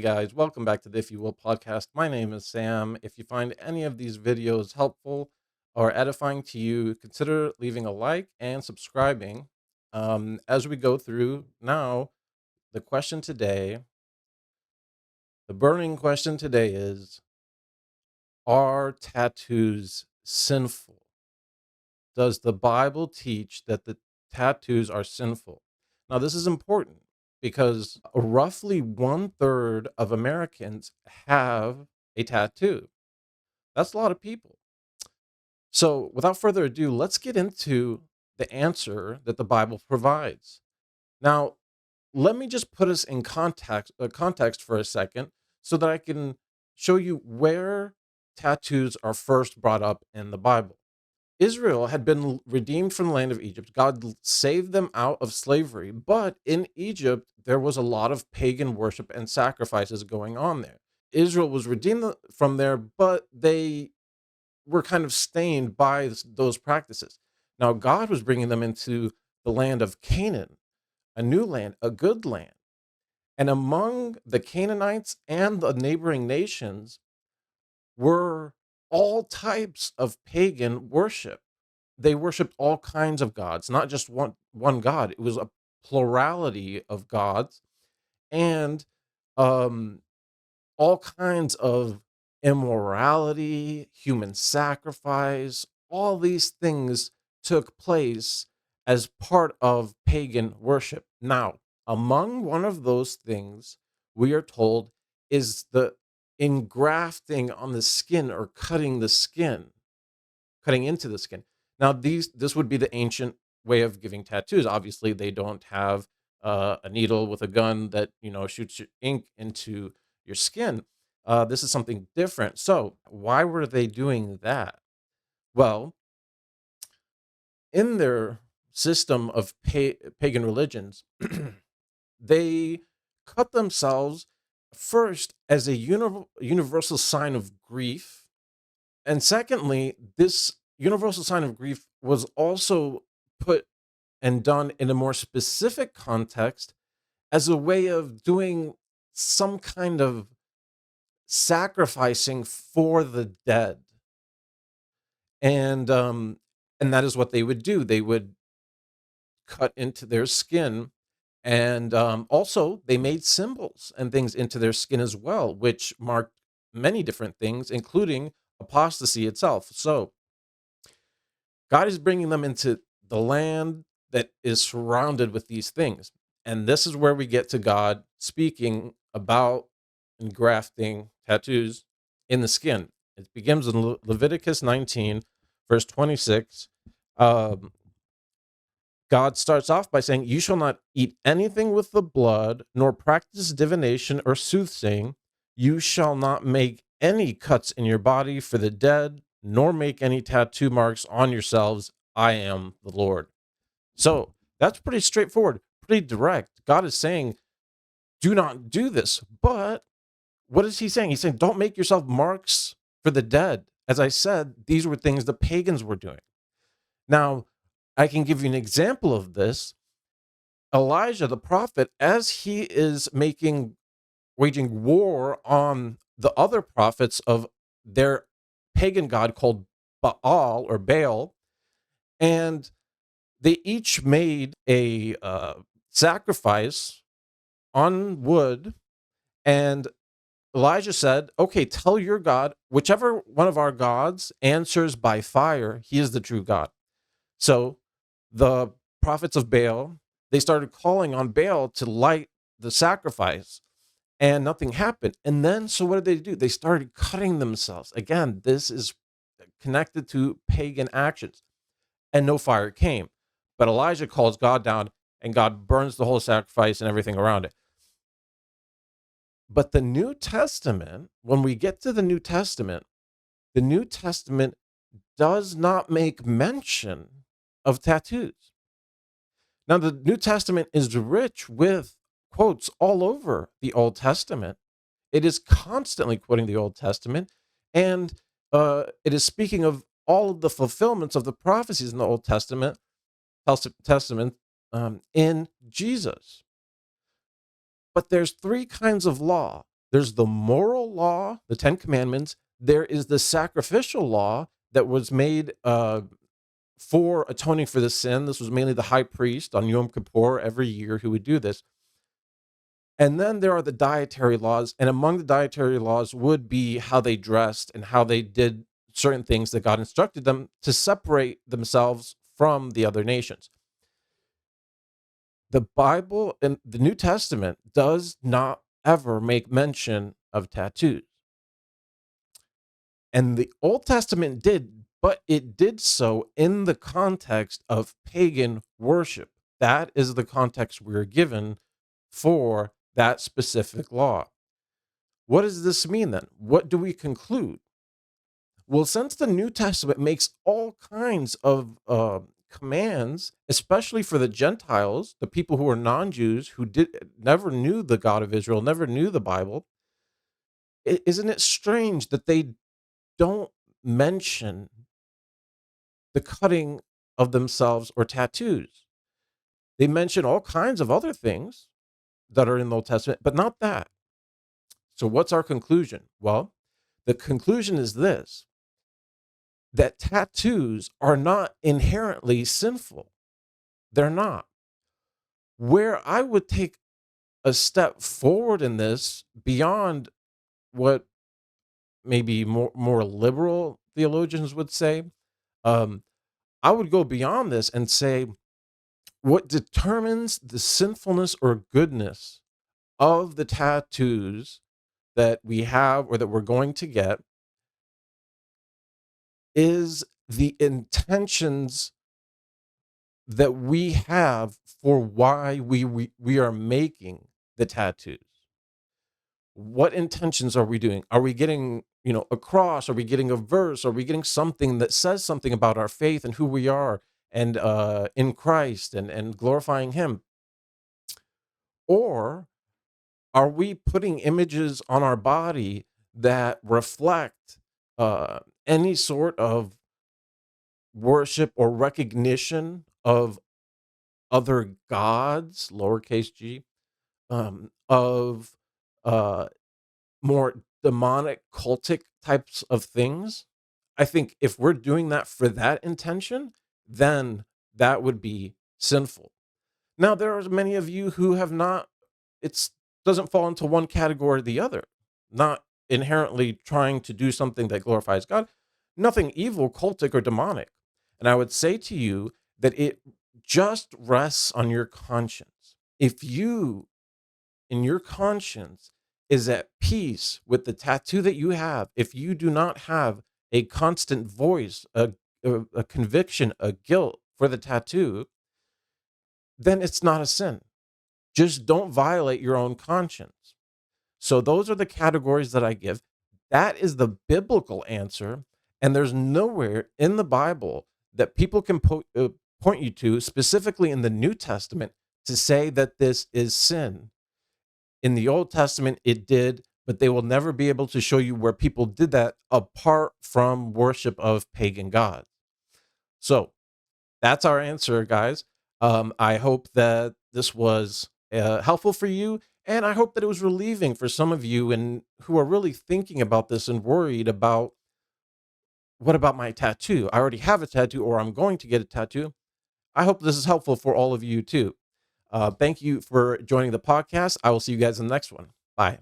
guys, welcome back to the If You Will podcast. My name is Sam. If you find any of these videos helpful or edifying to you, consider leaving a like and subscribing. As we go through now, the question today, the burning question today is: are tattoos sinful? Does the Bible teach that the tattoos are sinful? Now, this is important because roughly one third of Americans have a tattoo. That's a lot of people. So, without further ado, let's get into the answer that the Bible provides. Now, let me just put us in context for a second so that I can show you where tattoos are first brought up in the Bible. Israel had been redeemed from the land of Egypt. God saved them out of slavery, but in Egypt, there was a lot of pagan worship and sacrifices going on there. Israel was redeemed from there, but they were kind of stained by those practices. Now, God was bringing them into the land of Canaan, a new land, a good land. And among the Canaanites and the neighboring nations were all types of pagan worship. They worshiped all kinds of gods, not just one god. It was a plurality of gods and um, all kinds of immorality, human sacrifice. All these things took place as part of pagan worship. Now, among one of those things, we are told is the engrafting on the skin or cutting the skin, cutting into the skin. Now, this would be the ancient way of giving tattoos. Obviously, they don't have a needle with a gun that shoots your ink into your skin. This is something different. So, why were they doing that? Well, in their system of pagan religions, they cut themselves first as a universal sign of grief, and secondly, this universal sign of grief was also put and done in a more specific context as a way of doing some kind of sacrificing for the dead. And that is what they would do. They would cut into their skin, and also they made symbols and things into their skin as well, which marked many different things, including apostasy itself. So God is bringing them into the land that is surrounded with these things. And this is where we get to God speaking about engrafting tattoos in the skin. It begins in Leviticus 19, verse 26. Um, God starts off by saying, "You shall not eat anything with the blood, nor practice divination or soothsaying. You shall not make any cuts in your body for the dead, nor make any tattoo marks on yourselves. I am the Lord." So that's pretty straightforward, pretty direct. God is saying, do not do this. But what is he saying? He's saying, don't make yourself marks for the dead. As I said, these were things the pagans were doing. Now, I can give you an example of this. Elijah, the prophet, as he is waging war on the other prophets of their pagan god called Baal or Baal, and they each made a sacrifice on wood. And Elijah said, "Okay, tell your God, whichever one of our gods answers by fire, he is the true God." So the prophets of Baal, they started calling on Baal to light the sacrifice, and nothing happened. And then, so what did they do? They started cutting themselves. Again, this is connected to pagan actions, and no fire came. But Elijah calls God down, and God burns the whole sacrifice and everything around it. But the New Testament, when we get to the New Testament does not make mention of tattoos. Now, the New Testament is rich with quotes all over the Old Testament. It is constantly quoting the Old Testament, and it is speaking of all of the fulfillments of the prophecies in the Old Testament in Jesus. But there's three kinds of law. There's the moral law, the 10 commandments. There is the sacrificial law that was made for atoning for the sin. This was mainly the high priest on Yom Kippur every year who would do this. And then there are the dietary laws. And among the dietary laws would be how they dressed and how they did certain things that God instructed them to separate themselves from the other nations. The Bible and the New Testament does not ever make mention of tattoos. And the Old Testament did, but it did so in the context of pagan worship. That is the context we're given for that specific law. What does this mean then? What do we conclude? Well, since the New Testament makes all kinds of commands, especially for the Gentiles, the people who are non-Jews who never knew the God of Israel, never knew the Bible, isn't it strange that they don't mention the cutting of themselves or tattoos? They mention all kinds of other things that are in the Old Testament, but not that. So what's our conclusion? Well, the conclusion is this: that tattoos are not inherently sinful. They're not. Where I would take a step forward in this beyond what maybe more liberal theologians would say, um, I would go beyond this and say what determines the sinfulness or goodness of the tattoos that we have or that we're going to get is the intentions that we have for why we are making the tattoos. What intentions are we doing? Are we getting, a cross? Are we getting a verse? Are we getting something that says something about our faith and who we are and in Christ and glorifying Him? Or are we putting images on our body that reflect any sort of worship or recognition of other gods, lowercase g, of uh, more demonic, cultic types of things? I think if we're doing that for that intention, then that would be sinful. Now, there are many of you who have not, it's doesn't fall into one category or the other, not inherently trying to do something that glorifies God, nothing evil, cultic, or demonic. And I would say to you that it just rests on your conscience. If you, in your conscience, is at peace with the tattoo that you have, if you do not have a constant voice, a conviction, a guilt for the tattoo, then it's not a sin. Just don't violate your own conscience. So those are the categories that I give. That is the biblical answer. And there's nowhere in the Bible that people can point you to, specifically in the New Testament, to say that this is sin. In the Old Testament, it did, but they will never be able to show you where people did that apart from worship of pagan gods. So that's our answer, guys. I hope that this was helpful for you, and I hope that it was relieving for some of you and who are really thinking about this and worried about what about my tattoo? I already have a tattoo, or I'm going to get a tattoo. I hope this is helpful for all of you too. Thank you for joining the podcast. I will see you guys in the next one. Bye.